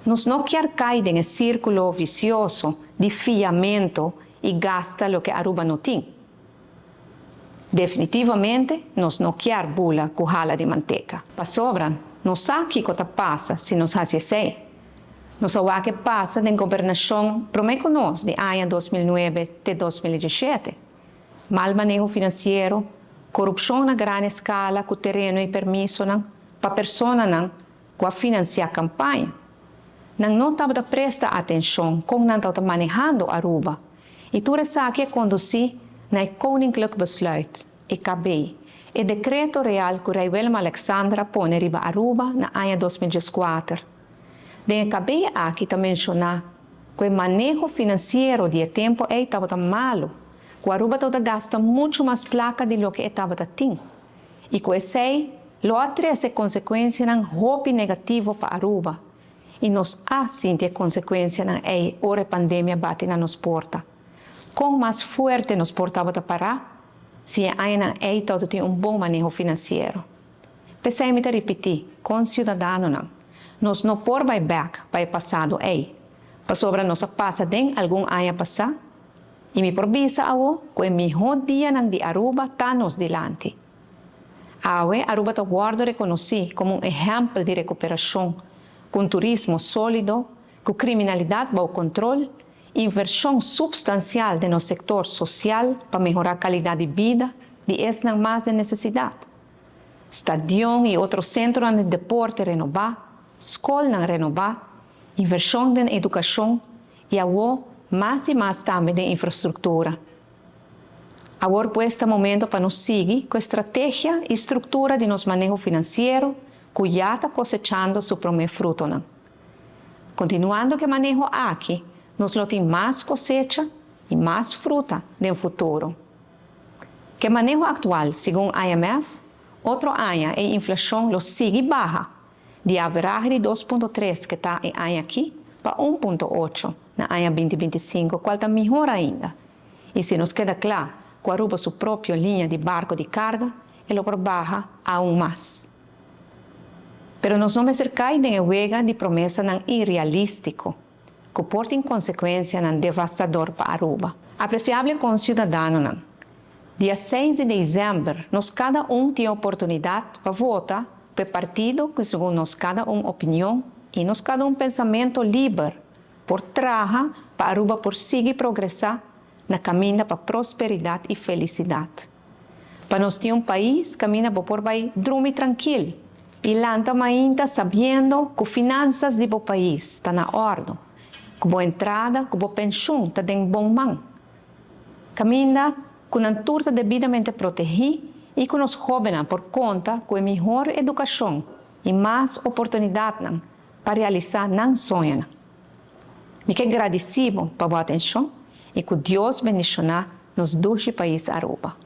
Nos não quer cair em círculo vicioso de fiamento e gasta o que Aruba não tem. Definitivamente, nos não quer bula com rala de manteca. Para sobra, não sabe o que passa se nos fazemos. Não sabe o que passa na governação promete-nos de ano 2009 até 2017. Mal manejo financeiro, corrupção na grande escala com terreno e permisso para pessoas que financiar a campanha. Não estava presta atenção como não estava manejando Aruba. E tudo isso que conduzir na Koninklijk Besluit, EKB, e decreto real que Rei Willem Alexandra põe riba Aruba na ano 2014. De EKB aqui também mencionar que o manejo financeiro de tempo estava malo, que Aruba gasta muito mais placa do que estava tendo. E que esse outra essa consequência roubo negativo para Aruba. E nós assim a consequência é a pandemia bate na nos porta. Com mais forte nos portava a parar, se ainda tem bom manejo financeiro. Pensei-me de repetir, com cidadano nós não por buyback para o passado para sobra nós passa de algum ano passar, e me provisa que o melhor dia de Aruba está nos delante. Aruba está guardo reconhecido como exemplo de recuperação, com turismo sólido, com criminalidade bajo controle, inversão substancial no setor social para melhorar a qualidade de vida de essa mais de necessidade. Estadião e outros centros de deporte renovar, escola renovar, inversão na educação e mais e mais também de infraestrutura. Agora, por este momento, para nos seguir com a estratégia e estrutura de nosso manejo financeiro, que já está cosechando seu primeiro fruto. Continuando que manejo aqui, nos tem mais cosecha e mais fruta no futuro. Que manejo atual, segundo a IMF, outro ano a inflação sigue baixa, de average de 2,3 que está em ano aqui, para 1,8 na ano 2025, qual está melhor ainda. E se nos queda claro que Aruba sua própria linha de barco de carga, ele baixa aún mais. Pero nós não ser cair em huelga de promessa irrealístico, que porta em consequência devastador para Aruba. Apreciável concidadano, dia 6 de dezembro, nós cada tem a oportunidade para votar para o partido que, segundo nós cada opinião e nós cada pensamento livre, por trabalhar para Aruba por seguir progressar na caminho para prosperidade e felicidade. Para nós ter país caminha por vai dormir tranquilo e lá ainda sabendo que as finanças do país estão na ordem, que boa entrada, que boa pensão está em bom mão. Caminha com a turta devidamente protegida e com os jovens por conta com a melhor educação e mais oportunidade para realizar não sonhos. Me quero agradecido pela boa atenção e que Deus bendicionar nos dois países Aruba.